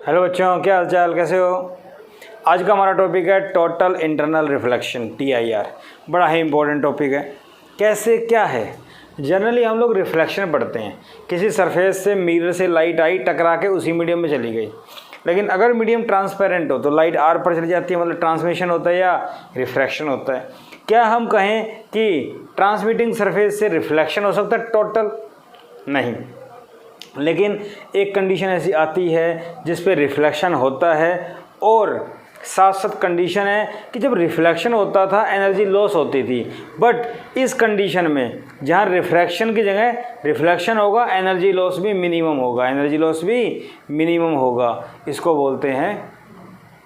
Hello बच्चों, क्या हाल चाल, कैसे हो। आज का हमारा टॉपिक है टोटल इंटरनल रिफ्लेक्शन, TIR। बड़ा ही इंपॉर्टेंट टॉपिक है। कैसे क्या है, जनरली हम लोग रिफ्लेक्शन पढ़ते हैं, किसी सरफेस से मिरर से लाइट आई, टकरा के उसी मीडियम में चली गई। लेकिन अगर मीडियम ट्रांसपेरेंट हो तो लाइट आर पर चली जाती है, मतलब ट्रांसमिशन होता है या रिफ्रैक्शन होता है। क्या हम कहें कि ट्रांसमिटिंग सरफेस से रिफ्लेक्शन हो सकता है टोटल? नहीं, लेकिन एक कंडीशन ऐसी आती है जिस पे रिफ्लेक्शन होता है, और साथ साथ कंडीशन है कि जब रिफ्लेक्शन होता था एनर्जी लॉस होती थी। बट इस कंडीशन में जहाँ रिफ्रैक्शन की जगह रिफ्लेक्शन होगा, एनर्जी लॉस भी मिनिमम होगा, एनर्जी लॉस भी मिनिमम होगा। इसको बोलते हैं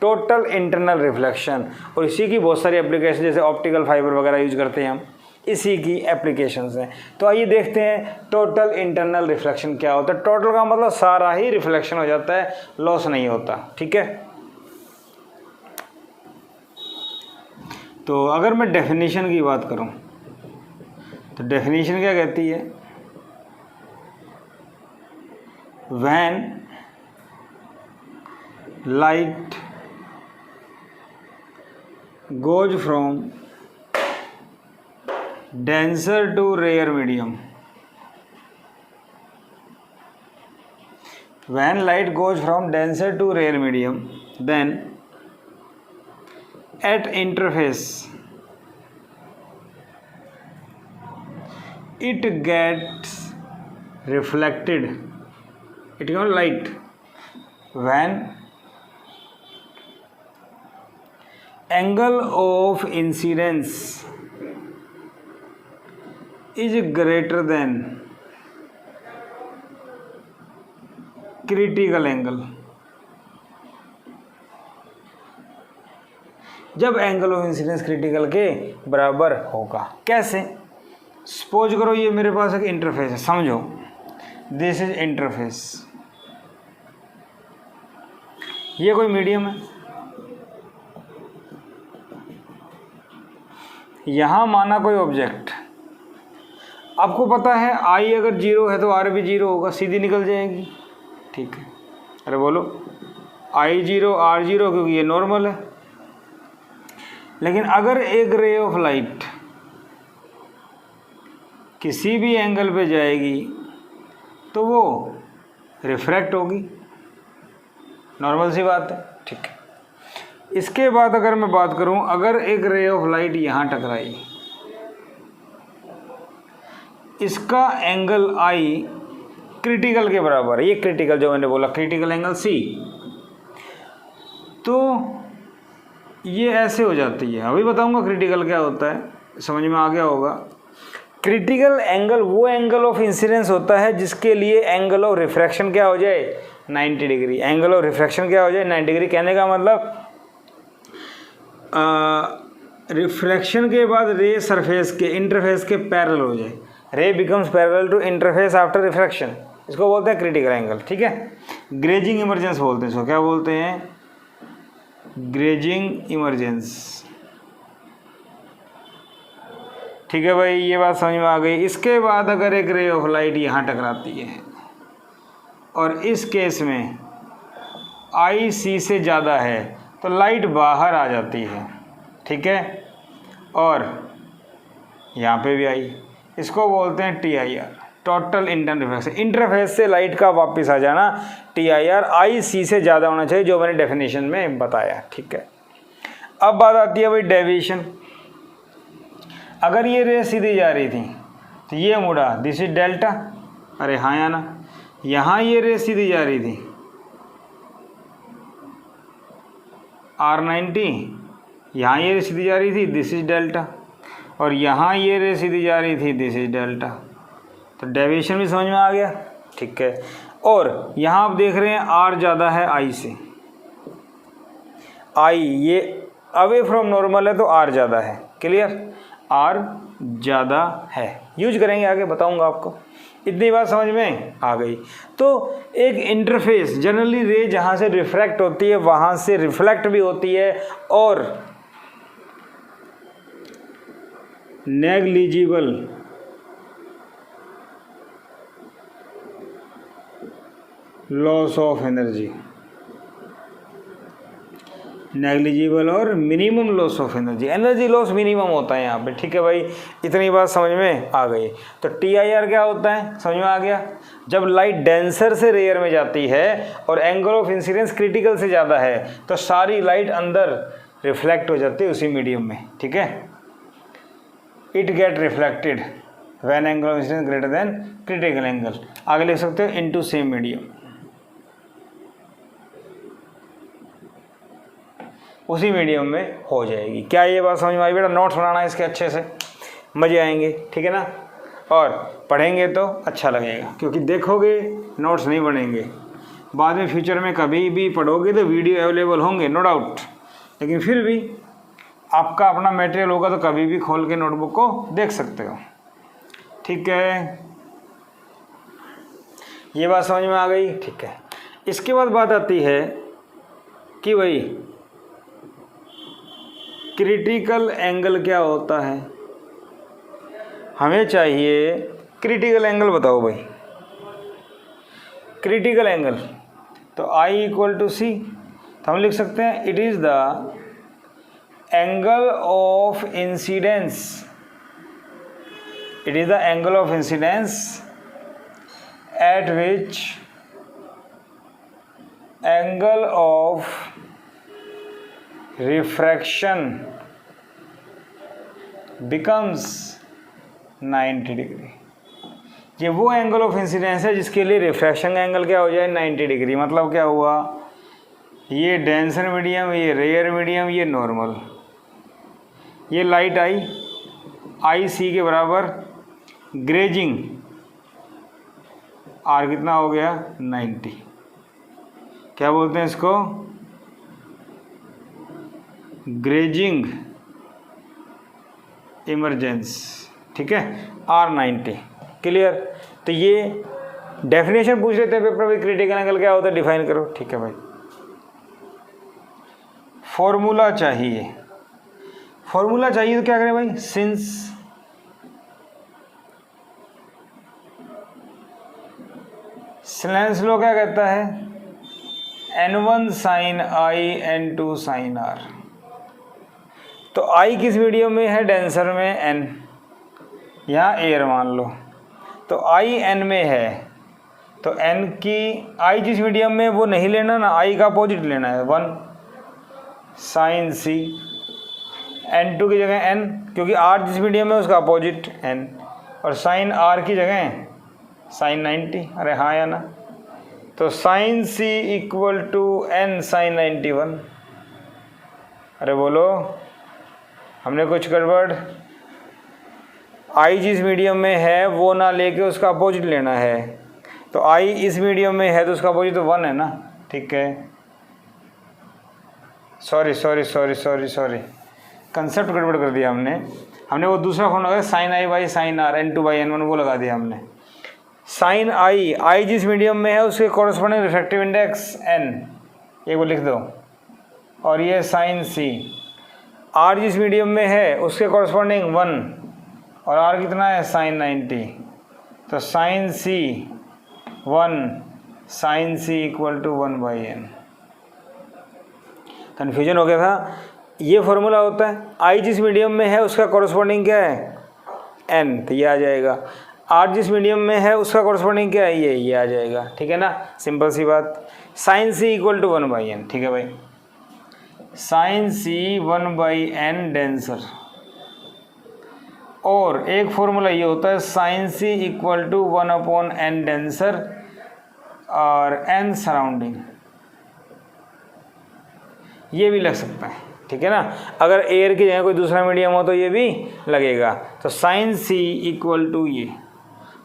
टोटल इंटरनल रिफ्लेक्शन। और इसी की बहुत सारी एप्लीकेशन, जैसे ऑप्टिकल फाइबर वगैरह यूज करते हैं हम, इसी की एप्लीकेशंस हैं। तो आइए देखते हैं टोटल इंटरनल रिफ्लेक्शन क्या होता है। टोटल का मतलब सारा ही रिफ्लेक्शन हो जाता है, लॉस नहीं होता। ठीक है, तो अगर मैं डेफिनेशन की बात करूं तो डेफिनेशन क्या कहती है? When light goes from denser to rare medium, when light goes from denser to rare medium, then at interface it gets reflected, it becomes light. When angle of incidence is greater than critical angle, जब angle of incidence critical के बराबर होगा। कैसे? Suppose करो ये मेरे पास एक interface है, समझो दिस इज इंटरफेस, ये कोई मीडियम है, यहाँ माना कोई ऑब्जेक्ट। आपको पता है आई अगर जीरो है तो आर भी जीरो होगा, सीधी निकल जाएगी। ठीक है, अरे बोलो आई जीरो आर जीरो, क्योंकि ये नॉर्मल है। लेकिन अगर एक रे ऑफ लाइट किसी भी एंगल पे जाएगी तो वो रिफ्रैक्ट होगी, नॉर्मल सी बात है। ठीक है, इसके बाद अगर मैं बात करूं, अगर एक रे ऑफ लाइट यहाँ टकराई, इसका एंगल आई क्रिटिकल के बराबर है, ये क्रिटिकल जो मैंने बोला, क्रिटिकल एंगल C, तो ये ऐसे हो जाती है। अभी बताऊंगा क्रिटिकल क्या होता है, समझ में आ गया होगा। क्रिटिकल एंगल वो एंगल ऑफ इंसिडेंस होता है जिसके लिए एंगल ऑफ रिफ्रैक्शन क्या हो जाए, 90 डिग्री। एंगल ऑफ रिफ्रैक्शन क्या हो जाए, 90 डिग्री। कहने का मतलब रिफ्रैक्शन के बाद रे सरफेस के इंटरफेस के पैरेलल हो जाए, ray becomes parallel to interface after refraction, इसको बोलते हैं क्रिटिकल एंगल। ठीक है, ग्रेजिंग इमरजेंस बोलते हैं इसको। क्या बोलते हैं? Grazing emergence. ठीक है भाई, ये बात समझ में आ गई। इसके बाद अगर एक रे ऑफ लाइट यहाँ टकराती है और इस केस में आई सी से ज़्यादा है तो लाइट बाहर आ जाती है। ठीक है, और यहाँ पे भी आई, इसको बोलते हैं TIR, total internal reflection. Interface से लाइट का वापस आ जाना, TIR आई सी से ज़्यादा होना चाहिए, जो मैंने डेफिनेशन में बताया। ठीक है, अब बात आती है भाई डेविएशन। अगर ये रे सीधी जा रही थी तो ये मुड़ा, दिस इज डेल्टा। अरे हाँ या ना, यहाँ ये रे सीधी जा रही थी R90, यहाँ ये रे सीधी जा रही थी, दिस इज डेल्टा, और यहाँ ये रे सीधी जा रही थी, दिस इज डेल्टा। तो डेविएशन भी समझ में आ गया। ठीक है, और यहाँ आप देख रहे हैं R ज़्यादा है I से, I ये अवे फ्रॉम नॉर्मल है तो R ज़्यादा है। क्लियर, R ज़्यादा है, यूज करेंगे आगे, बताऊंगा आपको। इतनी बात समझ में आ गई। तो एक इंटरफेस, जनरली रे जहाँ से रिफ्रैक्ट होती है वहाँ से रिफ्लेक्ट भी होती है, और negligible loss of energy, negligible और minimum loss of energy, energy loss minimum होता है यहाँ पे। ठीक है भाई, इतनी बात समझ में आ गई। तो TIR क्या होता है, समझ में आ गया। जब लाइट डेंसर से रेयर में जाती है और एंगल ऑफ इंसिडेंस क्रिटिकल से ज़्यादा है तो सारी लाइट अंदर रिफ्लेक्ट हो जाती है उसी मीडियम में। ठीक है, it get reflected when angle of incidence greater than critical angle. आगे लिख सकते हो इनटू सेम मीडियम, उसी मीडियम में हो जाएगी। क्या ये बात समझ में आई बेटा? नोट्स बनाना इसके अच्छे से, मज़े आएंगे। ठीक है ना, और पढ़ेंगे तो अच्छा लगेगा, क्योंकि देखोगे नोट्स नहीं बनेंगे। बाद में फ्यूचर में कभी भी पढ़ोगे तो वीडियो अवेलेबल होंगे नो डाउट, लेकिन फिर भी आपका अपना मटेरियल होगा तो कभी भी खोल के नोटबुक को देख सकते हो। ठीक है, ये बात समझ में आ गई। ठीक है, इसके बाद बात आती है कि भाई क्रिटिकल एंगल क्या होता है। हमें चाहिए क्रिटिकल एंगल, बताओ भाई क्रिटिकल एंगल। तो I = C, तो हम लिख सकते हैं it is the angle of incidence, it is the angle of incidence at which angle of refraction becomes 90 degree. ये वो एंगल ऑफ इंसिडेंस है जिसके लिए रिफ्रैक्शन का एंगल क्या हो जाए 90 डिग्री। मतलब क्या हुआ, ये डेंसर मीडियम, ये रेयर मीडियम, ये नॉर्मल, ये लाइट आई C के बराबर, ग्रेजिंग R कितना हो गया 90। क्या बोलते हैं इसको, ग्रेजिंग इमरजेंस। ठीक है, R 90, क्लियर। तो ये डेफिनेशन पूछ लेते हैं पेपर में, क्रिटिकल एंगल क्या होता है डिफाइन करो। ठीक है भाई, फॉर्मूला चाहिए, फॉर्मूला चाहिए तो क्या करें भाई, सिंस स्नेल्स लॉ क्या कहता है, N1 sin I N2 sin R। तो I किस मीडियम में है, डेंसर में, N यहाँ एयर मान लो, तो I N में है, तो N की I जिस मीडियम में वो नहीं लेना ना, I का अपोजिट लेना है 1 sin C, N2 की जगह N, क्योंकि R जिस मीडियम में उसका अपोजिट N, और sin R की जगह sin 90। अरे हाँ या ना, तो sin C = N sin 91। अरे बोलो, हमने कुछ गड़बड़, I जिस मीडियम में है वो ना लेके उसका अपोजिट लेना है, तो I इस मीडियम में है तो उसका अपोजिट तो 1 है ना। ठीक है, सॉरी कंसेप्ट गड़बड़ कर दिया हमने वो दूसरा फोन लगा sin I sin R N2/N1 वो लगा दिया हमने। sin I जिस मीडियम में है उसके कॉरस्पॉन्डिंग रिफ्रैक्टिव इंडेक्स N, ये वो लिख दो, और ये sin C, R जिस मीडियम में है उसके कॉरस्पॉन्डिंग 1, और R कितना है sin 90, तो sin C 1 sin C = 1/N। Confusion हो गया था, ये फॉर्मूला होता है, I जिस मीडियम में है उसका कॉरस्पॉन्डिंग क्या है N, तो ये आ जाएगा। R जिस मीडियम में है उसका कॉरस्पॉन्डिंग क्या है, ये आ जाएगा। ठीक है ना, सिंपल सी बात, sin C = 1/N। ठीक है भाई, sin C 1/N डेंसर, और एक फॉर्मूला ये होता है sin C = 1/N डेंसर और N सराउंडिंग, ये भी लग सकता है। ठीक है ना, अगर एयर की जगह कोई दूसरा मीडियम हो तो ये भी लगेगा। तो sin C = ये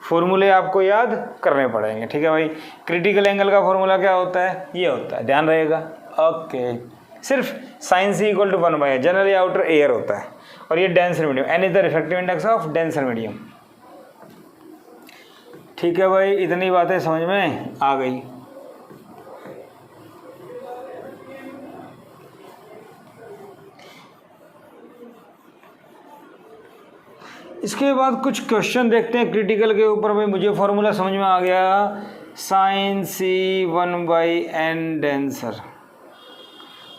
फॉर्मूले आपको याद करने पड़ेंगे। ठीक है भाई, क्रिटिकल एंगल का फॉर्मूला क्या होता है, ये होता है, ध्यान रहेगा। ओके, सिर्फ sin C = 1/N, generally outer air होता है, और ये denser medium, N is the refractive index of denser medium. ठीक है भाई, इतनी बातें समझ में आ गई। इसके बाद कुछ क्वेश्चन देखते हैं क्रिटिकल के ऊपर। भाई मुझे फॉर्मूला समझ में आ गया, sin C 1/N denser,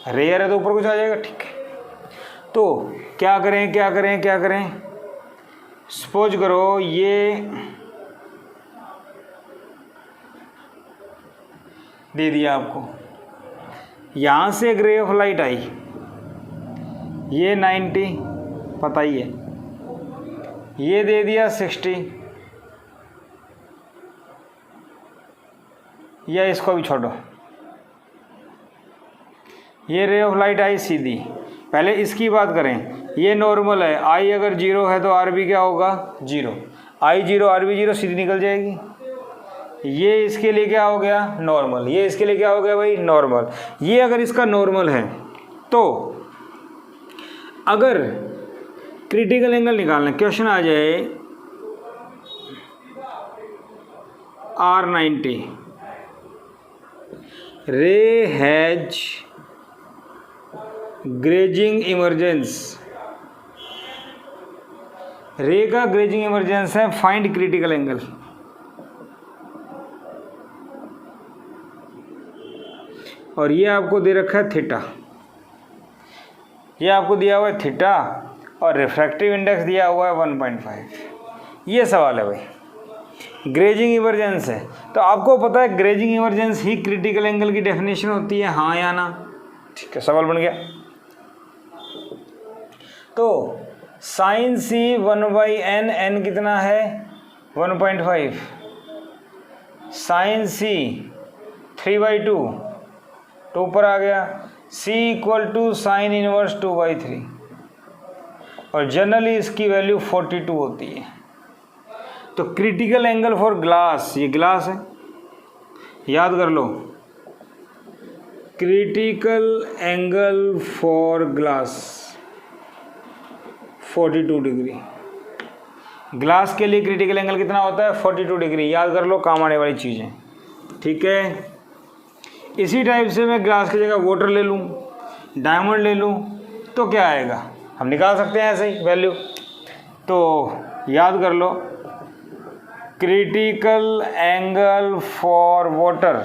rare है तो ऊपर कुछ आ जाएगा, ठीक है। तो क्या करें क्या करें क्या करें, सपोज करो ये दे दिया आपको, यहाँ से एक रे ऑफ लाइट आई, ये 90 पता ही है, ये दे दिया 60, या इसको भी छोड़ो, ये रे ऑफ लाइट आई सीधी। पहले इसकी बात करें, ये नॉर्मल है, आई अगर 0 है तो आर बी क्या होगा 0, आई 0 आर बी 0 सीधी निकल जाएगी। ये इसके लिए क्या हो गया नॉर्मल, ये इसके लिए क्या हो गया भाई नॉर्मल। ये अगर इसका नॉर्मल है तो अगर क्रिटिकल एंगल निकालना, क्वेश्चन आ जाए R90 रे हैज ग्रेजिंग इमरजेंस, रे का ग्रेजिंग इमरजेंस है, फाइंड क्रिटिकल एंगल। और ये आपको दे रखा है थीटा, ये आपको दिया हुआ है थीटा और रिफ्रैक्टिव इंडेक्स दिया हुआ है 1.5। ये सवाल है भाई, ग्रेजिंग इमरजेंस है तो आपको पता है ग्रेजिंग इमरजेंस ही क्रिटिकल एंगल की डेफिनेशन होती है, हाँ या ना, ठीक है। सवाल बन गया। तो साइन सी 1/n, n कितना है 1.5, साइन सी 3/2, 2 पर आ गया, c equal to sine inverse 2/3, और जनरली इसकी वैल्यू 42 होती है। तो क्रिटिकल एंगल फॉर ग्लास, ये ग्लास है, याद कर लो, critical angle for glass 42 degree. Glass के लिए क्रिटिकल एंगल कितना होता है 42 डिग्री, याद कर लो, काम आने वाली चीज़ें, ठीक है। इसी टाइप से मैं ग्लास की जगह वाटर ले लूँ, डायमंड ले लूँ, तो क्या आएगा, हम निकाल सकते हैं ऐसे ही वैल्यू। तो याद कर लो, critical angle for water,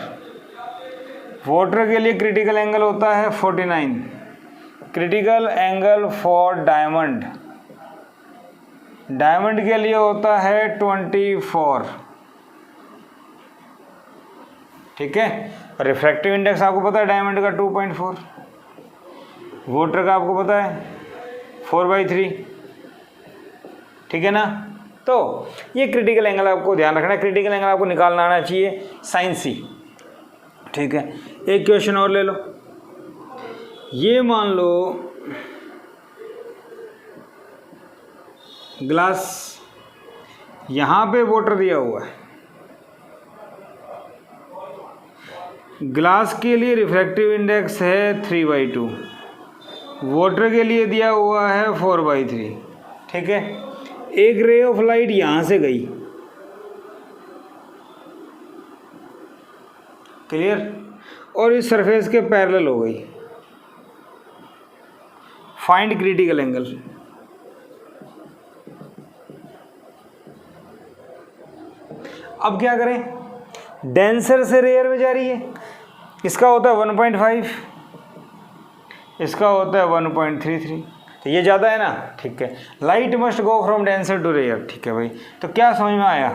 water के लिए क्रिटिकल एंगल होता है 49, critical angle for diamond, diamond के लिए होता है 24, ठीक है। रिफ्रैक्टिव इंडेक्स आपको पता है डायमंड का 2.4, वाटर का आपको पता है 4/3, ठीक है ना। तो ये क्रिटिकल एंगल आपको ध्यान रखना है, क्रिटिकल एंगल आपको निकालना आना चाहिए साइन सी, ठीक है। एक क्वेश्चन और ले लो, ये मान लो ग्लास, यहाँ पे वाटर दिया हुआ है, ग्लास के लिए रिफ्रैक्टिव इंडेक्स है 3/2, वाटर के लिए दिया हुआ है 4/3, ठीक है। एक रे ऑफ लाइट यहाँ से गई, क्लियर, और इस सरफेस के पैरेलल हो गई, फाइंड क्रिटिकल एंगल। अब क्या करें, डेंसर से रेयर में जा रही है, इसका होता है 1.5, इसका होता है 1.33, तो ये ज़्यादा है ना, ठीक है। Light must go from denser to rare, ठीक है भाई। तो क्या समझ में आया,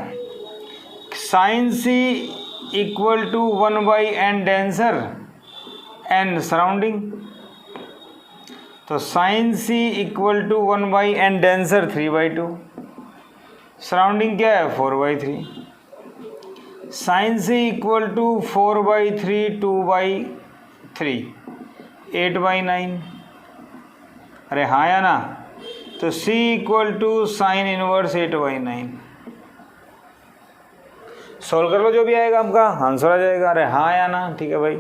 sine C equal to 1/n denser and surrounding, तो sine C equal to 1/n denser 3/2, surrounding क्या है 4/3, साइन सी इक्वल टू 4/3 2/3 8/9, अरे हाँ या ना। तो c equal to sine inverse 8/9, solve कर लो, जो भी आएगा आपका आंसर आ जाएगा, अरे हाँ या ना, ठीक है भाई।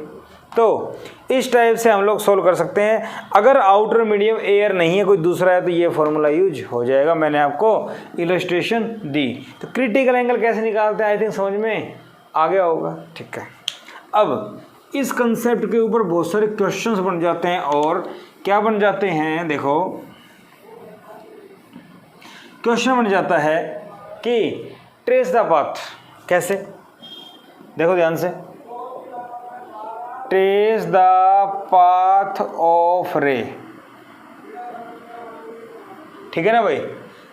तो इस टाइप से हम लोग सोल्व कर सकते हैं। अगर आउटर मीडियम एयर नहीं है, कोई दूसरा है, तो ये फॉर्मूला यूज हो जाएगा, मैंने आपको इलस्ट्रेशन दी। तो क्रिटिकल एंगल कैसे निकालते हैं, आई थिंक समझ में आ गया होगा, ठीक है। अब इस कंसेप्ट के ऊपर बहुत सारे क्वेश्चंस बन जाते हैं, और क्या बन जाते हैं, देखो क्वेश्चन बन जाता है कि ट्रेस द पाथ, कैसे, देखो ध्यान से, ट्रेस द पाथ ऑफ रे। ठीक है ना भाई,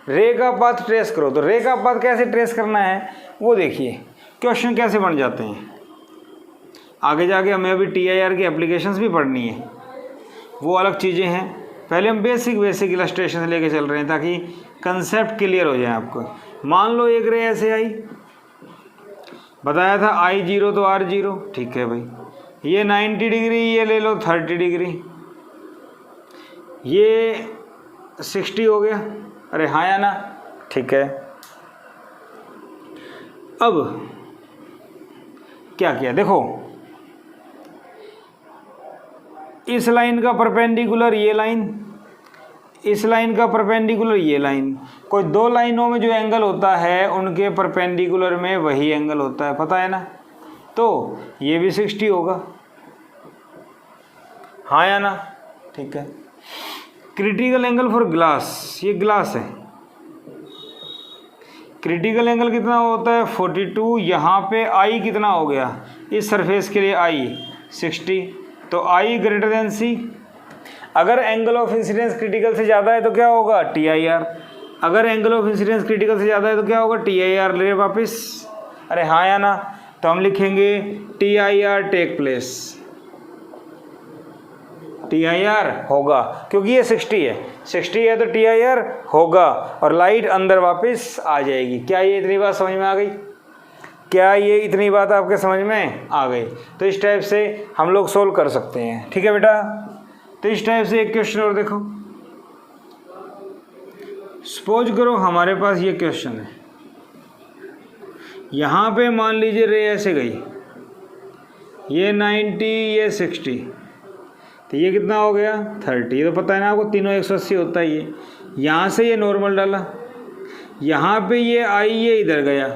रे का पाथ ट्रेस करो। तो रे का पाथ कैसे ट्रेस करना है वो देखिए, क्वेश्चन कैसे बन जाते हैं। आगे जाके हमें अभी TIR की एप्लीकेशंस भी पढ़नी है, वो अलग चीज़ें हैं। पहले हम बेसिक इलस्ट्रेशन लेके चल रहे हैं ताकि कंसेप्ट क्लियर हो जाए आपको। मान लो एक रे ऐसे आई, बताया था I0 तो R0, ठीक है भाई। ये 90 डिग्री, ये ले लो 30 डिग्री, ये 60 हो गया। अरे हाँ या ना, ठीक है। अब क्या किया देखो, इस लाइन का परपेंडिकुलर ये लाइन, इस लाइन का परपेंडिकुलर ये लाइन। कोई दो लाइनों में जो एंगल होता है उनके परपेंडिकुलर में वही एंगल होता है, पता है ना। तो ये भी 60 होगा, हाँ या ना, ठीक है। क्रिटिकल एंगल फॉर ग्लास, ये ग्लास है, क्रिटिकल एंगल कितना होता है 42। यहाँ पे I कितना हो गया इस सरफेस के लिए, I 60, तो I ग्रेटर देन C। अगर एंगल ऑफ इंसिडेंस क्रिटिकल से ज़्यादा है तो क्या होगा TIR। अगर एंगल ऑफ इंसिडेंस क्रिटिकल से ज़्यादा है तो क्या होगा TIR। ले वापस, अरे हाँ या ना, तो हम लिखेंगे TIR टेक प्लेस, TIR होगा, क्योंकि ये 60 है, 60 है तो TIR होगा और लाइट अंदर वापस आ जाएगी। क्या ये इतनी बात समझ में आ गई? क्या ये इतनी बात आपके समझ में आ गई? तो इस टाइप से हम लोग सोल्व कर सकते हैं, ठीक है बेटा। तो इस टाइप से एक क्वेश्चन और देखो, सपोज करो हमारे पास ये क्वेश्चन है, यहाँ पे मान लीजिए रे ऐसे गई, ये 90, ये 60, तो ये कितना हो गया 30। ये तो पता है ना आपको, तीनों 180 होता है। ये यहाँ से ये नॉर्मल डाला, यहाँ पे ये आई, ये इधर गया,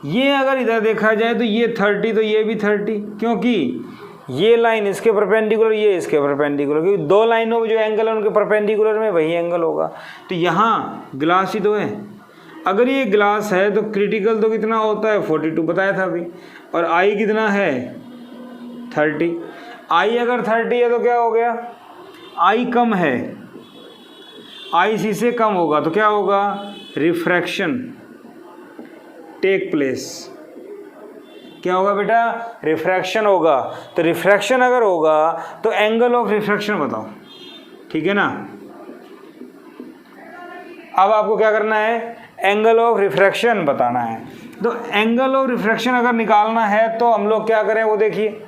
ये अगर इधर देखा जाए तो ये 30, तो ये भी 30, क्योंकि ये लाइन इसके परपेंडिकुलर, ये इसके परपेंडिकुलर, क्योंकि दो लाइनों में जो एंगल है उनके परपेंडिकुलर में वही एंगल होगा। तो यहाँ ग्लास ही तो है, अगर ये ग्लास है तो क्रिटिकल तो कितना होता है 42 बताया था अभी, और आई कितना है 30। आई अगर 30 है तो क्या हो गया, आई कम है, आई सी से कम होगा तो क्या होगा, रिफ्रैक्शन टेक प्लेस। क्या होगा बेटा, रिफ्रैक्शन होगा। तो रिफ्रैक्शन अगर होगा तो एंगल ऑफ रिफ्रैक्शन बताओ, ठीक है ना। अब आपको क्या करना है, एंगल ऑफ रिफ्रैक्शन बताना है। तो एंगल ऑफ रिफ्रैक्शन अगर निकालना है तो हम लोग क्या करें वो देखिए,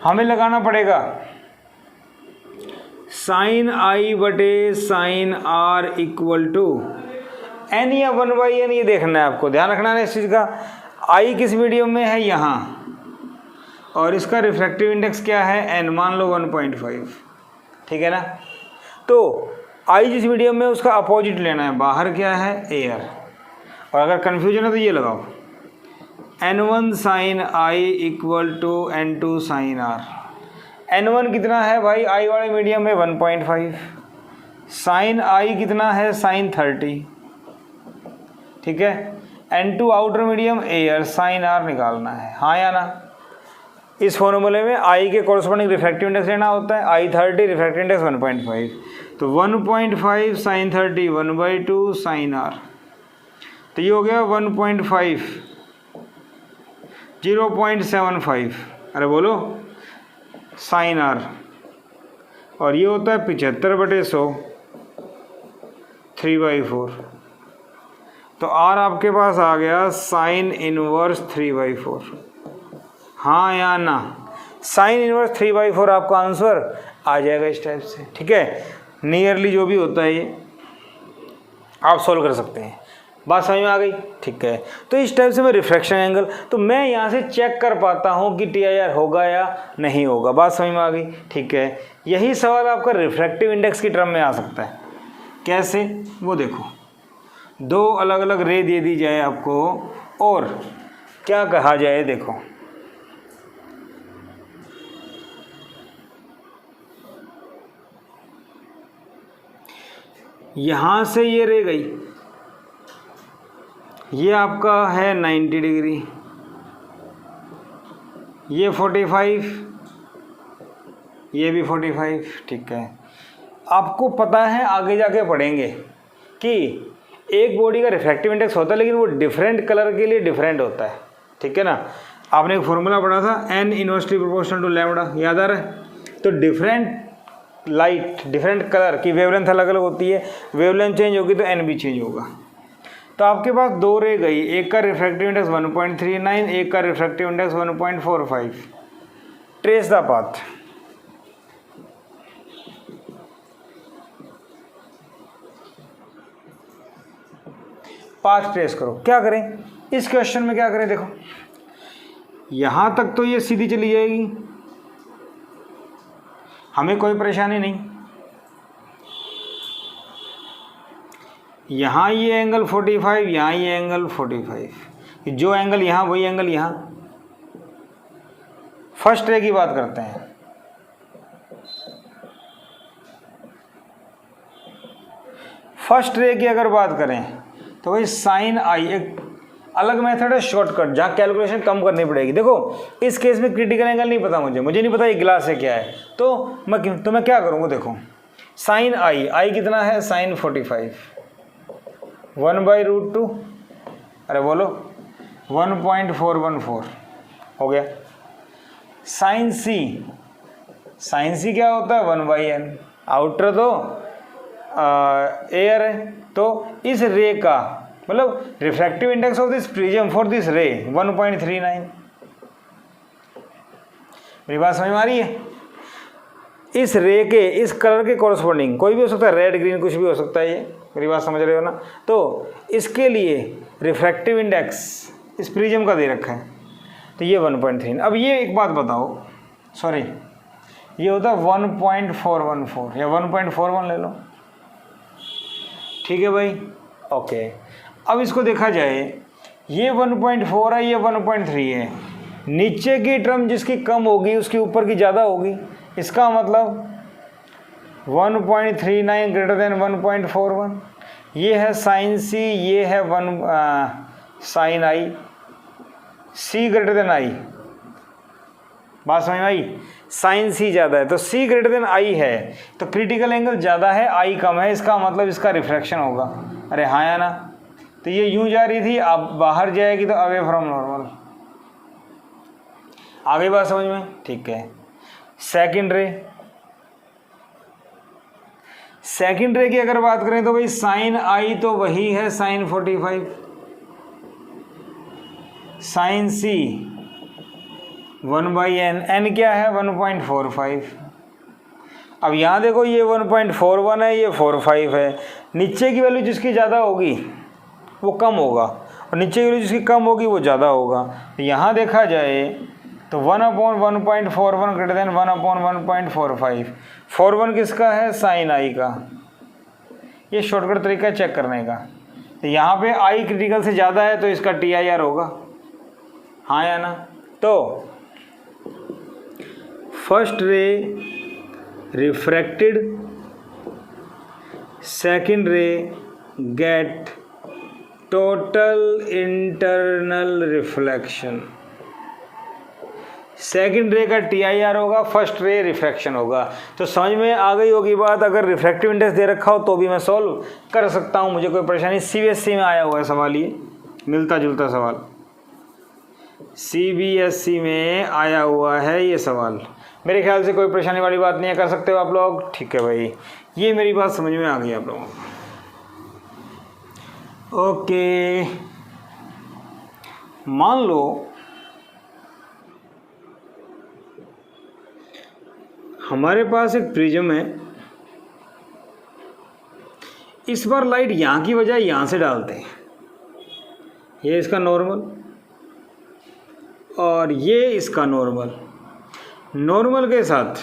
हमें लगाना पड़ेगा साइन I बटे sine R equal to n या 1/n। ये देखना है आपको, ध्यान रखना है इस चीज़ का। I किस मीडियम में है, यहाँ, और इसका रिफ्रैक्टिव इंडेक्स क्या है n, मान लो 1.5, ठीक है ना। तो I जिस मीडियम में उसका अपोजिट लेना है, बाहर क्या है एयर। और अगर कन्फ्यूजन है तो ये लगाओ, n1 sine I equal to n2 sine R। n1 कितना है भाई, I वाले मीडियम में 1.5, साइन I कितना है साइन 30, ठीक है। n2 outer medium air, sine R निकालना है, हाँ या ना। इस फॉर्मूले में I के कॉरस्पॉन्डिंग रिफ्रैक्टिव इंडेक्स लेना होता है, I 30, रिफ्रैक्टिव इंडेक्स 1.5, तो 1.5 साइन 30 1/2 साइन R, तो ये हो गया 1.5, 0.75, अरे बोलो साइन R, और ये होता है 75/100, 3/4। तो R आपके पास आ गया साइन इनवर्स 3/4, हाँ या ना। साइन इनवर्स 3/4 आपका आंसर आ जाएगा इस टाइप से, ठीक है। नियरली जो भी होता है ये आप सॉल्व कर सकते हैं। बात समझ में आ गई, ठीक है। तो इस टाइप से मैं रिफ्रैक्शन एंगल, तो मैं यहाँ से चेक कर पाता हूँ कि TIR होगा या नहीं होगा। बात समझ में आ गई, ठीक है। यही सवाल आपका रिफ्रैक्टिव इंडेक्स की टर्म में आ सकता है। कैसे, वो देखो, दो अलग अलग रे दे दी जाए आपको और क्या कहा जाए, देखो यहाँ से ये रे गई, ये आपका है 90 डिग्री, ये 45, ये भी 45, ठीक है। आपको पता है, आगे जाके पढ़ेंगे कि एक बॉडी का रिफ्रैक्टिव इंडेक्स होता है, लेकिन वो डिफरेंट कलर के लिए डिफरेंट होता है, ठीक है ना। आपने एक फॉर्मूला पढ़ा था n inversely proportional to lambda, याद आ रहा है। तो डिफरेंट लाइट, डिफरेंट कलर की वेवलेंथ अलग अलग होती है, वेवलेंथ चेंज होगी तो n भी चेंज होगा। तो आपके पास दो रे गई, एक का रिफ्रैक्टिव इंडेक्स 1.39, एक का refractive index 1.45। Trace the path. Path trace करो। क्या करें इस क्वेश्चन में, क्या करें, देखो यहां तक तो ये सीधी चली जाएगी, हमें कोई परेशानी नहीं। यहाँ ये एंगल 45, यहाँ ये एंगल 45, जो एंगल यहाँ वही एंगल यहाँ। फर्स्ट रे की बात करते हैं। फर्स्ट रे की अगर बात करें तो भाई साइन आई एक अलग मेथड है, शॉर्टकट, जहाँ कैलकुलेशन कम करनी पड़ेगी। देखो इस केस में क्रिटिकल एंगल नहीं पता, मुझे नहीं पता ये ग्लास है क्या है, तो मैं क्या करूँगा, देखो साइन आई कितना है, साइन 45, 1/√2, अरे बोलो 1.414 हो गया। साइन सी क्या होता है, 1/n, आउटर तो एयर है, तो इस रे का मतलब refractive index of this prism for this रे 1.39। मेरी बात समझ में आ रही है। इस रे के इस कलर के कॉरस्पॉन्डिंग कोई भी हो सकता है, रेड ग्रीन कुछ भी हो सकता है, ये मेरी बात समझ रहे हो ना। तो इसके लिए रिफ्रैक्टिव इंडेक्स इस प्रिज्म का दे रखा है, तो ये 1.3। अब ये एक बात बताओ, सॉरी ये होता है 1.414 या 1.41 ले लो, ठीक है भाई, ओके। अब इसको देखा जाए, ये 1.4 है, ये 1.3 है, नीचे की टर्म जिसकी कम होगी उसकी ऊपर की ज़्यादा होगी, इसका मतलब 1.39 ग्रेटर देन 1.41। ये है साइन सी, ये है sine I, C greater than I. बात समझ में आई, साइन सी ज़्यादा है तो सी ग्रेटर देन आई है, तो क्रिटिकल एंगल ज़्यादा है, आई कम है, इसका मतलब इसका रिफ्रैक्शन होगा। अरे हाँ या ना। तो ये यूं जा रही थी, अब बाहर जाएगी तो अवे फ्रॉम नॉर्मल। आगे बात समझ में, ठीक है। सेकंड रे की अगर बात करें तो भाई साइन आई तो वही है साइन 45, साइन सी 1/n, n क्या है 1.45। अब यहाँ देखो ये 1.41 है, ये 45 है, नीचे की वैल्यू जिसकी ज़्यादा होगी वो कम होगा, और नीचे की वैल्यू जिसकी कम होगी वो ज़्यादा होगा। तो यहाँ देखा जाए तो 1/1.41 ग्रेटर देन 1/1.45। 41 किसका है, साइन आई का। ये शॉर्टकट तरीका है चेक करने का। तो यहाँ पे आई क्रिटिकल से ज़्यादा है तो इसका TIR होगा, हाँ या ना। तो फर्स्ट रे रिफ्रैक्टेड, सेकंड रे get total internal reflection. Second रे का TIR होगा, फर्स्ट रे रिफ्रैक्शन होगा। तो समझ में आ गई होगी बात। अगर रिफ्रैक्टिव इंडेक्स दे रखा हो तो भी मैं सॉल्व कर सकता हूँ, मुझे कोई परेशानी। CBSE में आया हुआ है सवाल, ये मिलता जुलता सवाल CBSE में आया हुआ है ये सवाल। मेरे ख्याल से कोई परेशानी वाली बात नहीं है, कर सकते हो आप लोग, ठीक है भाई। ये मेरी बात समझ में आ गई आप लोगों को, ओके। मान लो हमारे पास एक प्रिज्म है, इस बार लाइट यहाँ की बजाय यहाँ से डालते हैं, ये इसका नॉर्मल और ये इसका नॉर्मल। नॉर्मल के साथ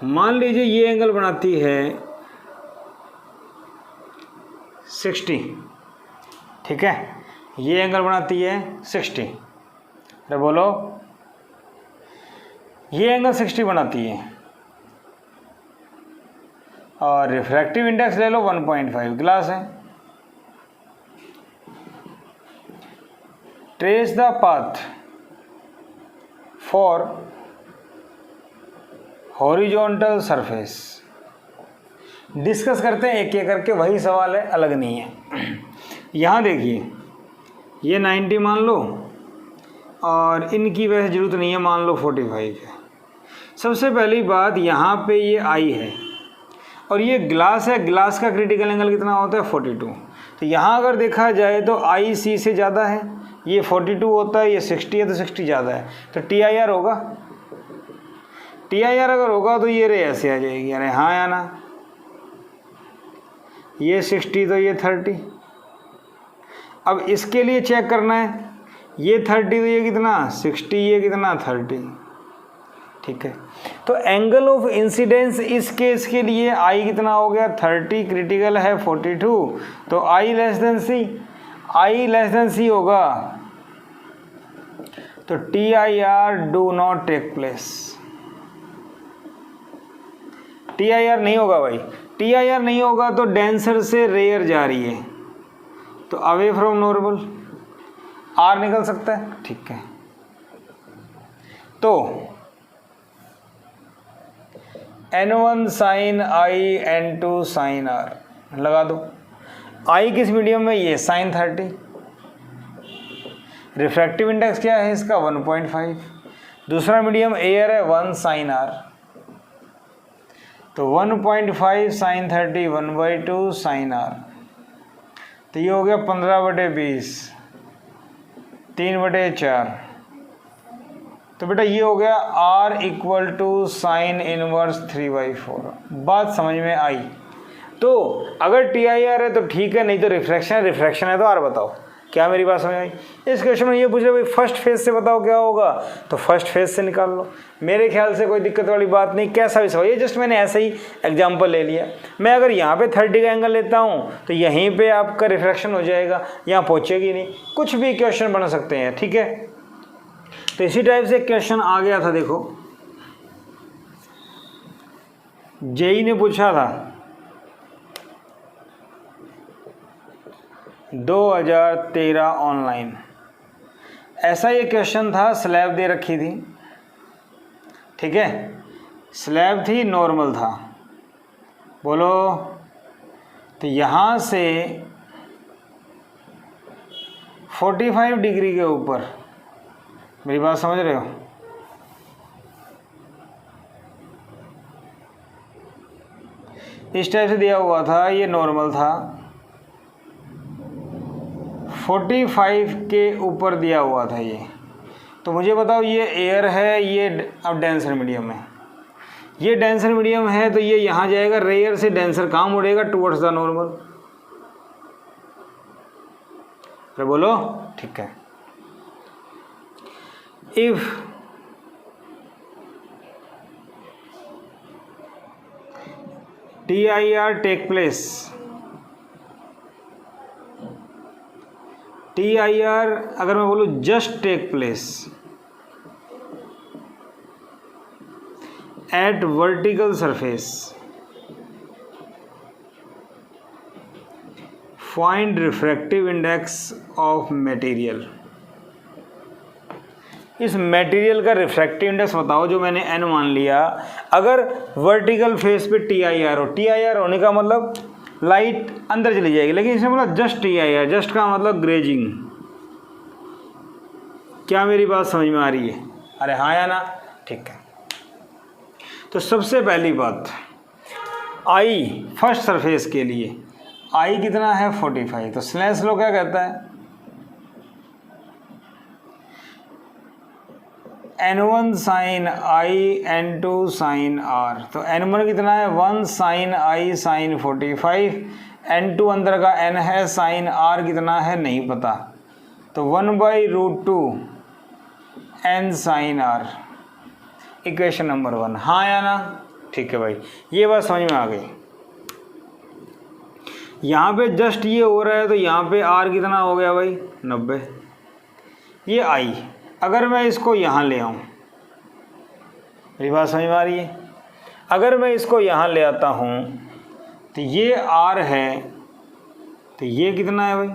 मान लीजिए ये एंगल बनाती है 60, ठीक है, ये एंगल बनाती है 60। अरे बोलो, ये एंगल 60 बनाती है, और रिफ्रैक्टिव इंडेक्स ले लो 1.5, ग्लास है। Trace the path for horizontal surface. Discuss करते हैं एक एक करके, वही सवाल है, अलग नहीं है। यहाँ देखिए ये 90 मान लो और इनकी वैसे ज़रूरत नहीं है, मान लो 45 है। सबसे पहली बात यहाँ पे ये आई है और ये ग्लास है, ग्लास का क्रिटिकल एंगल कितना होता है 42। तो यहाँ अगर देखा जाए तो आई सी से ज़्यादा है, ये 42 होता है, ये 60 है, तो 60 ज़्यादा है, तो टी आई आर होगा। टी आई आर अगर होगा तो ये रे ऐसे आ जाएगी, अरे हाँ या ना, ये 60 तो ये 30। अब इसके लिए चेक करना है, ये 30 तो ये कितना 60, ये कितना 30, ठीक है। तो एंगल ऑफ इंसिडेंस इस केस के लिए आई कितना हो गया 30, क्रिटिकल है 42, तो I less than C, I less than C होगा, तो T I R do not take place. T I R नहीं होगा भाई, टी आई आर नहीं होगा तो डेंसर से रेयर जा रही है, तो अवे फ्रॉम नॉर्मल आर निकल सकता है, ठीक है। तो N1 sign I, N2 sign are लगा दो। आई किस मीडियम में, ये साइन 30। रिफ्रैक्टिव इंडेक्स क्या है इसका 1.5। दूसरा मीडियम एयर है 1 साइन आर, तो 1.5 साइन 30 1/2 साइन आर, तो ये हो गया 15/20 3/4। तो बेटा ये हो गया R equal to sine inverse 3/4। बात समझ में आई? तो अगर टी आई आर है तो ठीक है, नहीं तो रिफ्रैक्शन, रिफ्रैक्शन है तो आर बताओ। क्या मेरी बात समझ आई? इस क्वेश्चन में ये पूछ रहे भाई फर्स्ट फेज से बताओ क्या होगा, तो फर्स्ट फेज से निकाल लो। मेरे ख्याल से कोई दिक्कत वाली बात नहीं, कैसा भी सवाल, ये जस्ट मैंने ऐसे ही एग्जांपल ले लिया। मैं अगर यहाँ पे 30 का एंगल लेता हूँ तो यहीं पे आपका रिफ्रैक्शन हो जाएगा, यहाँ पहुँचेगी नहीं। कुछ भी क्वेश्चन बन सकते हैं, ठीक है। तो इसी टाइप से क्वेश्चन आ गया था, देखो जेई ने पूछा था 2013 ऑनलाइन, ऐसा ये क्वेश्चन था। स्लैब दे रखी थी, ठीक है, स्लैब थी, नॉर्मल था, बोलो। तो यहाँ से 45 डिग्री के ऊपर, मेरी बात समझ रहे हो, इस टाइप से दिया हुआ था, ये नॉर्मल था, 45 के ऊपर दिया हुआ था ये। तो मुझे बताओ ये एयर है, ये अब डेंसर मीडियम है, ये डेंसर मीडियम है, तो ये यहाँ जाएगा, रेयर से डेंसर कहाँ मुड़ेगा, टुवर्ड्स द नॉर्मल। तो बोलो, ठीक है। If TIR take place, TIR अगर मैं बोलूँ just take place at vertical surface, find refractive index of material. इस मटेरियल का रिफ्रैक्टिव इंडेक्स बताओ, जो मैंने n मान लिया। अगर वर्टिकल फेस पे TIR हो, TIR होने का मतलब लाइट अंदर चली जाएगी, लेकिन इसने बोला जस्ट TIR, जस्ट का मतलब ग्रेजिंग। क्या मेरी बात समझ में आ रही है? अरे हाँ या ना, ठीक है। तो सबसे पहली बात, आई फर्स्ट सरफेस के लिए आई कितना है 45, तो स्नेल्स लॉ क्या कहता है, N1 sign I N2 sign are. तो N1 कितना है 1 साइन आई साइन 45, N2 अंदर का N है, साइन R कितना है नहीं पता, तो 1/√2 N sine R, equation number 1। हाँ या ना, ठीक है भाई, ये बात समझ में आ गई। यहाँ पे जस्ट ये हो रहा है, तो यहाँ पे R कितना हो गया भाई 90, ये I। अगर मैं इसको यहाँ ले आऊँ, मेरी बात समझ में आ रही है, अगर मैं इसको यहाँ ले आता हूँ तो ये R है, तो ये कितना है भाई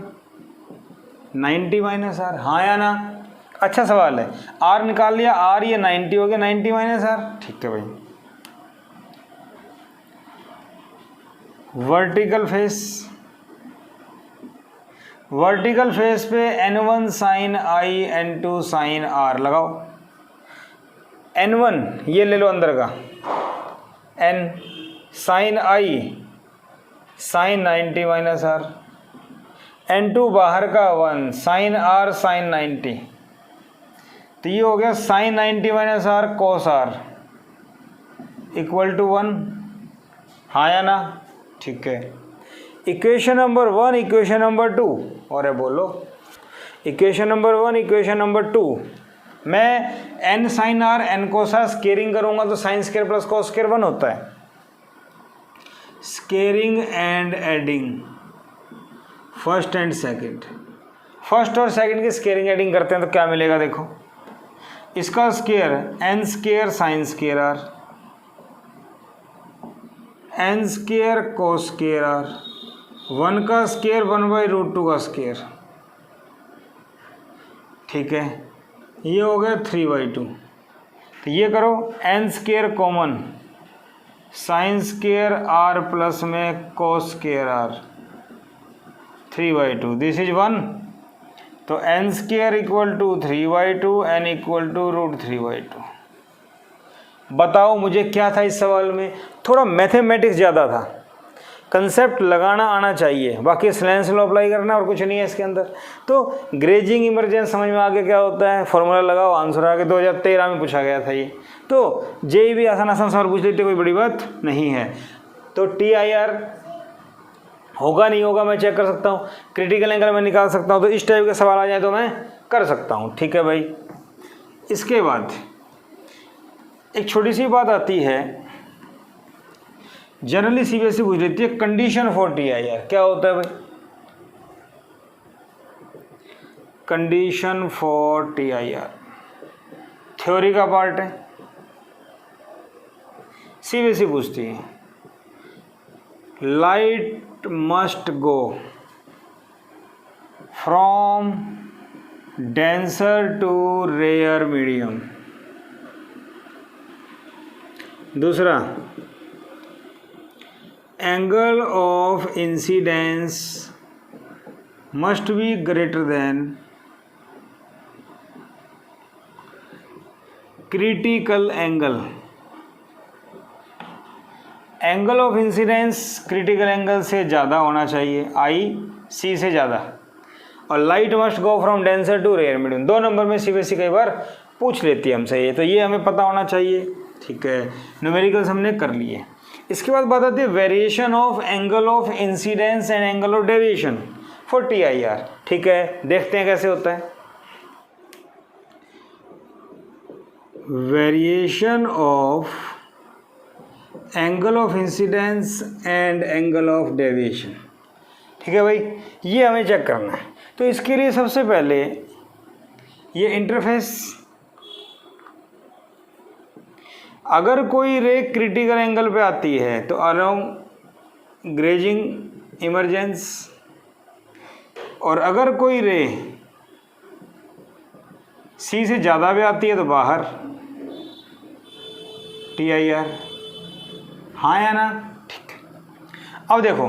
90 माइनस R। हाँ या ना, अच्छा सवाल है। R निकाल लिया, R ये 90 हो गया, 90 माइनस R, ठीक है भाई। वर्टिकल फेस पे n1 sign I n2 sign are लगाओ। n1 ये ले लो अंदर का n sine I sine 90 minus R, n2 बाहर का 1 साइन आर साइन 90, तो ये हो गया sine 90 minus R cos R equal to 1। हाँ या ना? ठीक है। इक्वेशन नंबर 1 इक्वेशन नंबर 2 और बोलो इक्वेशन नंबर 1 इक्वेशन नंबर 2, मैं n sine R n cos R squaring करूंगा तो sine square plus cos square 1 होता है। Squaring and adding first and second, first और सेकंड की स्केयरिंग एडिंग करते हैं तो क्या मिलेगा देखो, इसका square n square sine square R, n square cos square R, 1 का स्केयर 1/√2 का स्केयर। ठीक है, ये हो गया 3/2। तो ये करो n square common sine square R plus में cos square R 3/2, this is 1। तो n square equal to 3/2, n equal to √3/2। बताओ मुझे क्या था इस सवाल में, थोड़ा मैथमेटिक्स ज़्यादा था, कंसेप्ट लगाना आना चाहिए, बाकी स्लेंस लॉ अप्लाई करना और कुछ नहीं है इसके अंदर। तो ग्रेजिंग इमरजेंस समझ में आ गया क्या होता है, फॉर्मूला लगाओ, आंसर आ गया। 2013 में पूछा गया था ये, तो जेई भी आसान आसान सवाल पूछ लेते, कोई बड़ी बात नहीं है। तो TIR होगा नहीं होगा मैं चेक कर सकता हूँ, क्रिटिकल एंगल मैं निकाल सकता हूँ, तो इस टाइप के सवाल आ जाए तो मैं कर सकता हूँ। ठीक है भाई। इसके बाद एक छोटी सी बात आती है, जनरली CBSE पूछ लेती है कंडीशन फॉर TIR क्या होता है भाई। कंडीशन फॉर TIR थ्योरी का पार्ट है, CBSE पूछती है light must go from denser to rare medium. दूसरा, angle of incidence must be greater than critical angle. Angle of incidence critical angle से ज़्यादा होना चाहिए, IC से ज़्यादा, और light must go from denser to rare medium. 2 number में CBSE कई बार पूछ लेती है हमसे ये, तो ये हमें पता होना चाहिए। ठीक है, न्यूमेरिकल्स हमने कर लिए। इसके बाद बात आती है variation of angle of incidence and angle of deviation for TIR। ठीक है, देखते हैं कैसे होता है। Variation of angle of incidence and angle of deviation. ठीक है भाई, ये हमें चेक करना है। तो इसके लिए सबसे पहले ये इंटरफेस, अगर कोई रे क्रिटिकल एंगल पे आती है तो अलोंग ग्रेजिंग इमरजेंस, और अगर कोई रे C से ज़्यादा भी आती है तो बाहर TIR। हाँ या ना? ठीक है। अब देखो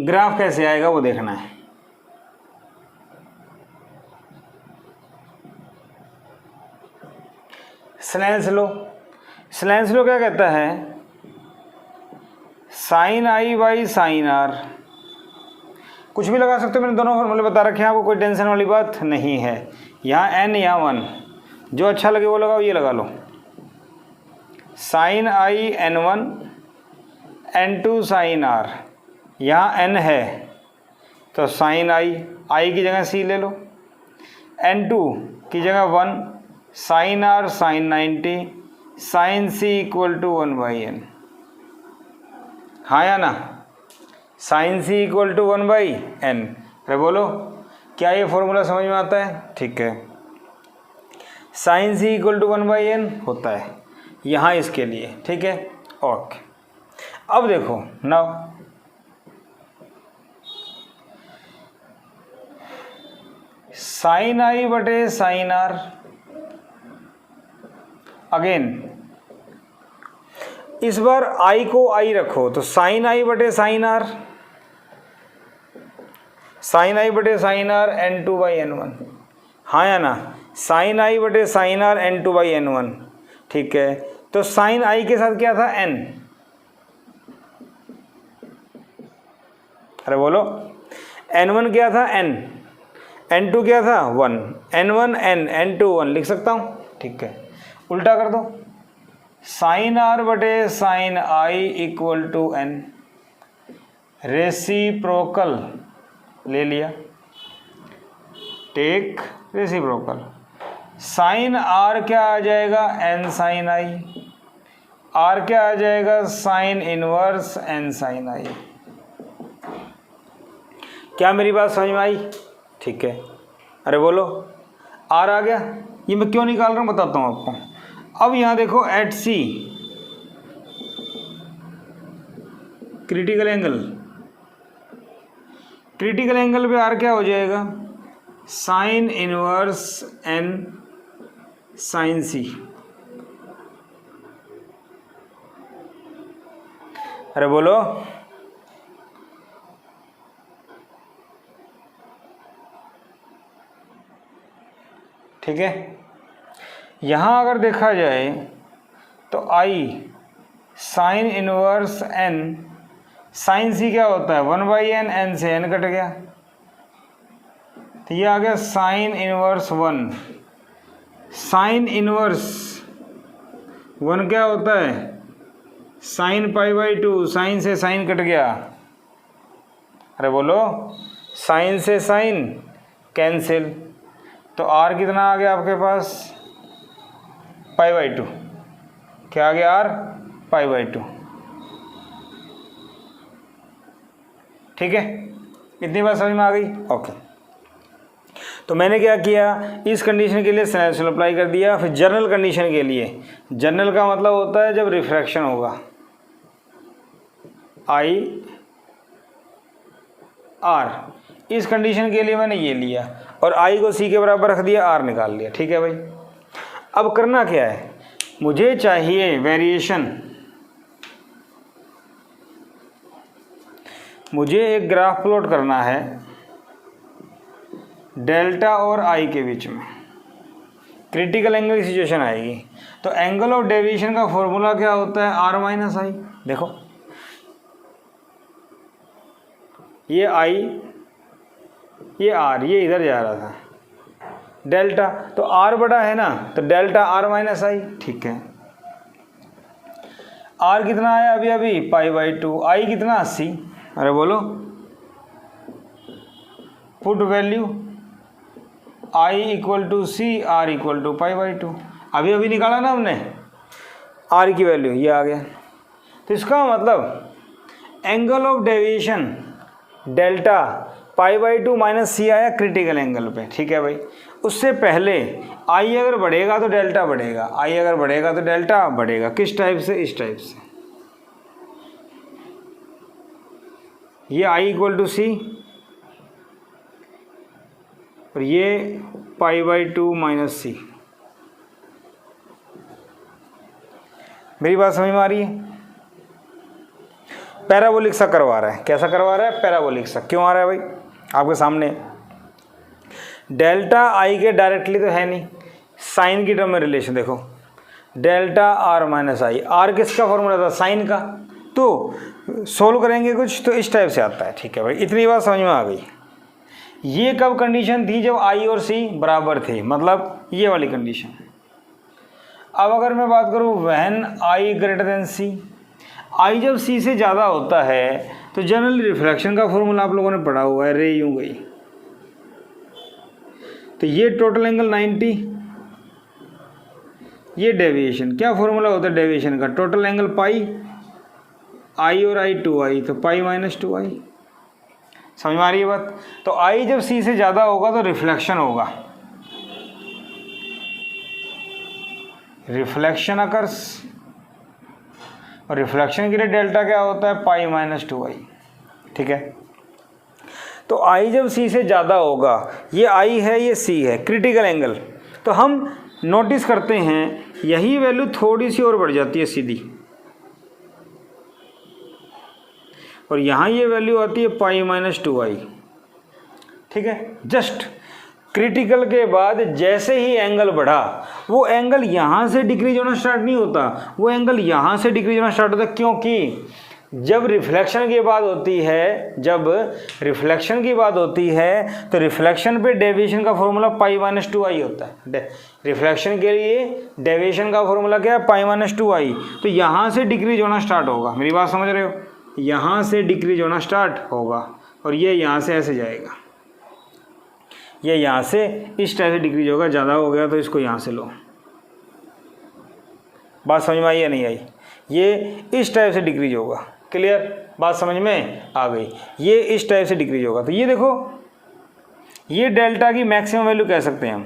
ग्राफ कैसे आएगा वो देखना है। स्लेंस लो क्या कहता है, sine I by sine R, कुछ भी लगा सकते हो, मैंने दोनों फॉर्मूले बता रखे हैं आपको, कोई टेंशन वाली बात नहीं है। यहाँ n यहाँ 1, जो अच्छा लगे वो लगाओ, ये लगा लो। Sine I n1 n2 sine R, यहाँ n है तो साइन I की जगह C ले लो, n2 की जगह 1 sine R sine 90, sine C equal to 1/n। हाँ या ना? Sine C equal to 1/n। अरे बोलो क्या ये फॉर्मूला समझ में आता है? ठीक है, sign C equal to 1/n होता है यहाँ इसके लिए। ठीक है, ओके। अब देखो नाउ साइन I बटे साइन R, अगेन इस बार आई को आई रखो तो साइन आई बटे साइन आर, साइन आई बटे sign are N2 by N1, हाँ या ना, साइन आई बटे sign are N2 by N1, ठीक है। तो साइन आई के साथ क्या था n, अरे बोलो, N1 क्या था n, N2 क्या था 1, N1 n N2 1 लिख सकता हूँ, ठीक है। उल्टा कर दो, साइन आर बटे sine I equal to n, reciprocal ले लिया, टेक रेसिप्रोकल, साइन आर क्या आ जाएगा n साइन आई, आर क्या आ जाएगा साइन इनवर्स n साइन आई। क्या मेरी बात समझ में आई? ठीक है, अरे बोलो, आर आ गया। ये मैं क्यों निकाल रहा हूँ बताता हूँ आपको। अब यहाँ देखो एट सी क्रिटिकल एंगल, क्रिटिकल एंगल पे आर क्या हो जाएगा साइन इनवर्स n साइन सी। अरे बोलो, ठीक है। यहाँ अगर देखा जाए तो आई साइन इनवर्स n साइन सी क्या होता है 1/n, n से n कट गया तो ये आ गया साइन इनवर्स 1, साइन इनवर्स 1 क्या होता है साइन π/2, साइन से साइन कट गया, अरे बोलो, साइन से साइन कैंसिल, तो r कितना आ गया आपके पास π/2, क्या आ गया r π/2, ठीक है। इतनी बात समझ में आ गई? ओके। तो मैंने क्या किया, इस कंडीशन के लिए स्नेल अप्लाई कर दिया। फिर जनरल कंडीशन के लिए, जनरल का मतलब होता है जब रिफ्रैक्शन होगा, आई आर, इस कंडीशन के लिए मैंने ये लिया और आई को सी के बराबर रख दिया, आर निकाल लिया, ठीक है भाई। अब करना क्या है, मुझे चाहिए वेरिएशन, मुझे एक ग्राफ प्लॉट करना है डेल्टा और आई के बीच में, क्रिटिकल एंगल की सिचुएशन आएगी। तो एंगल ऑफ डेविएशन का फॉर्मूला क्या होता है आर माइनस आई। देखो ये आई, ये आर, ये इधर जा रहा था डेल्टा, तो आर बड़ा है ना, तो डेल्टा आर माइनस आई, ठीक है। आर कितना आया अभी अभी π/2, आई कितना 80, अरे बोलो, put value I equal to C, R equal to π/2, अभी अभी निकाला ना हमने आर की वैल्यू, ये आ गया। तो इसका मतलब angle of deviation delta π/2 minus C आया क्रिटिकल एंगल पे, ठीक है भाई। उससे पहले आई अगर बढ़ेगा तो डेल्टा बढ़ेगा, आई अगर बढ़ेगा तो डेल्टा बढ़ेगा। किस टाइप से, इस टाइप से, ये आई इक्वल टू सी और ये π/2 माइनस सी। मेरी बात समझ में आ रही है? पैराबोलिक सा करवा रहा है, कैसा करवा रहा है, पैराबोलिक सा। क्यों आ रहा है भाई, आपके सामने डेल्टा आई के डायरेक्टली तो है नहीं, साइन की टर्म में रिलेशन देखो, delta R minus I, R किसका फॉर्मूला था साइन का, तो सोल्व करेंगे कुछ तो इस टाइप से आता है, ठीक है भाई। इतनी बात समझ में आ गई। ये कब कंडीशन थी, जब आई और सी बराबर थे, मतलब ये वाली कंडीशन। अब अगर मैं बात करूँ when I greater than C, आई जब सी से ज़्यादा होता है तो जनरल रिफ्रैक्शन का फॉर्मूला आप लोगों ने पढ़ा हुआ है, रे यूं गई, तो ये टोटल एंगल 90, ये डेविएशन, क्या फॉर्मूला होता है डेविएशन का, टोटल एंगल पाई, आई और आई 2i, तो पाई माइनस 2i। समझ में आ रही है बात? तो आई जब सी से ज़्यादा होगा तो रिफ्लेक्शन होगा, रिफ्लेक्शन अकर्स, और रिफ्लेक्शन के लिए डेल्टा क्या होता है पाई माइनस 2i, ठीक है। तो आई जब सी से ज़्यादा होगा, ये आई है ये सी है, क्रिटिकल एंगल, तो हम नोटिस करते हैं यही वैल्यू थोड़ी सी और बढ़ जाती है सीधी, और यहाँ ये वैल्यू आती है पाई माइनस 2i। ठीक है, जस्ट क्रिटिकल के बाद जैसे ही एंगल बढ़ा, वो एंगल यहाँ से डिक्रीज होना स्टार्ट नहीं होता, वो एंगल यहाँ से डिक्रीज होना स्टार्ट होता है। क्योंकि जब रिफ्लेक्शन की बात होती है, तो रिफ्लेक्शन पे डेविएशन का फॉर्मूला पाई माइनस 2i होता है। रिफ्लेक्शन के लिए डेविएशन का फॉर्मूला क्या है? Pi minus 2i। तो यहाँ से डिक्रीज होना स्टार्ट होगा, मेरी बात समझ रहे हो? यहाँ से डिक्रीज होना स्टार्ट होगा और ये यहाँ से ऐसे जाएगा, ये यहाँ से इस टाइप से डिक्रीज होगा। ज़्यादा हो गया तो इसको यहाँ से लो। बात समझ में आई या नहीं आई? ये इस टाइप से डिक्रीज होगा। क्लियर? बात समझ में आ गई? ये इस टाइप से डिक्रीज होगा। तो ये देखो, ये डेल्टा की मैक्सिमम वैल्यू कह सकते हैं हम,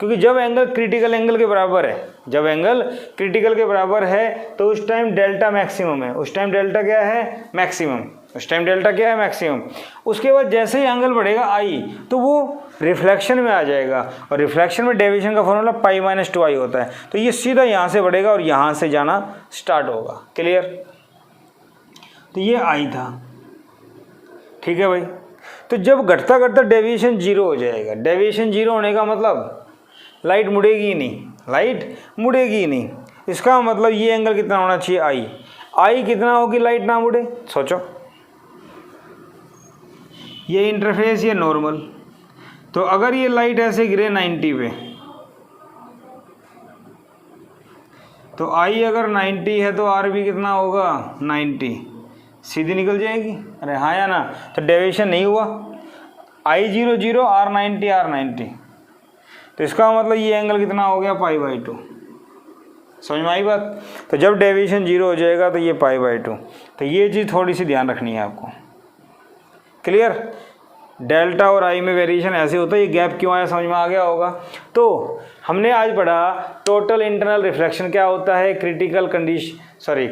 क्योंकि जब एंगल क्रिटिकल एंगल के बराबर है, जब एंगल क्रिटिकल के बराबर है तो उस टाइम डेल्टा मैक्सिमम है। उस टाइम डेल्टा क्या है? मैक्सिमम। उस टाइम डेल्टा क्या है? मैक्सिमम। उसके बाद जैसे ही एंगल बढ़ेगा आई, तो वो रिफ्लेक्शन में आ जाएगा, और रिफ्लेक्शन में डेविएशन का फॉर्मूला पाई माइनस 2i होता है। तो ये सीधा यहाँ से बढ़ेगा और यहाँ से जाना स्टार्ट होगा। क्लियर? तो ये आई था। ठीक है भाई। तो जब घटता घटता डेविएशन 0 हो जाएगा, डेविएशन 0 होने का मतलब लाइट मुड़ेगी ही नहीं, लाइट मुड़ेगी ही नहीं। इसका मतलब ये एंगल कितना होना चाहिए? आई कितना हो कि लाइट ना मुड़े? सोचो, ये इंटरफेस, ये नॉर्मल। तो अगर ये लाइट ऐसे गिरे 90 पे, तो आई अगर 90 है तो आर भी कितना होगा? 90। सीधी निकल जाएगी। अरे हाँ या ना? तो डेविएशन नहीं हुआ। आई 0 0, आर 90। तो इसका मतलब ये एंगल कितना हो गया? Pi by 2। समझ में आई बात? तो जब डेविएशन 0 हो जाएगा तो ये पाई बाई 2। तो ये चीज़ थोड़ी सी ध्यान रखनी है आपको। क्लियर? डेल्टा और आई में वेरिएशन ऐसे होता है। ये गैप क्यों आया समझ में आ गया होगा। तो हमने आज पढ़ा टोटल इंटरनल रिफ्लेक्शन क्या होता है, क्रिटिकल कंडीशन, सॉरी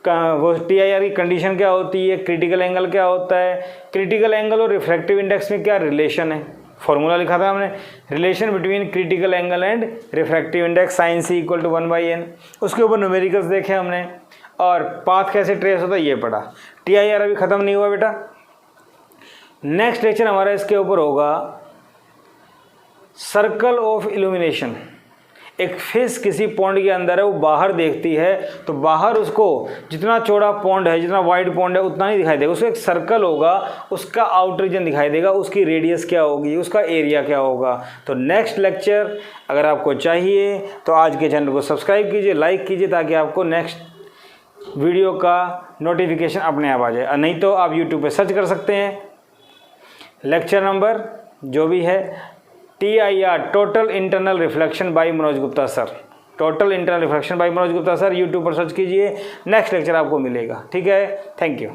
वो TIR की कंडीशन क्या होती है, क्रिटिकल एंगल क्या होता है, क्रिटिकल एंगल और रिफ्रैक्टिव इंडेक्स में क्या रिलेशन है। फॉर्मूला लिखा था हमने, relation between critical angle and refractive index sin c = 1/n। उसके ऊपर न्यूमेरिकल्स देखे हमने, और पाथ कैसे ट्रेस होता है ये पढ़ा। TIR अभी ख़त्म नहीं हुआ बेटा। नेक्स्ट लेक्चर हमारा इसके ऊपर होगा सर्कल ऑफ इल्यूमिनेशन। एक फिश किसी पॉन्ड के अंदर है, वो बाहर देखती है, तो बाहर उसको जितना चौड़ा पॉन्ड है, जितना वाइड पॉन्ड है उतना नहीं दिखाई देगा, उसको एक सर्कल होगा, उसका आउटर रीजन दिखाई देगा, उसकी रेडियस क्या होगी, उसका एरिया क्या होगा। तो नेक्स्ट लेक्चर अगर आपको चाहिए तो आज के चैनल को सब्सक्राइब कीजिए, लाइक कीजिए, ताकि आपको नेक्स्ट वीडियो का नोटिफिकेशन अपने आप आ जाए। नहीं तो आप यूट्यूब पर सर्च कर सकते हैं। लेक्चर नंबर जो भी है TIR, total internal reflection by Manoj Gupta sir, total internal reflection by Manoj Gupta sir, YouTube पर सर्च कीजिए। नेक्स्ट लेक्चर आपको मिलेगा। ठीक है, थैंक यू।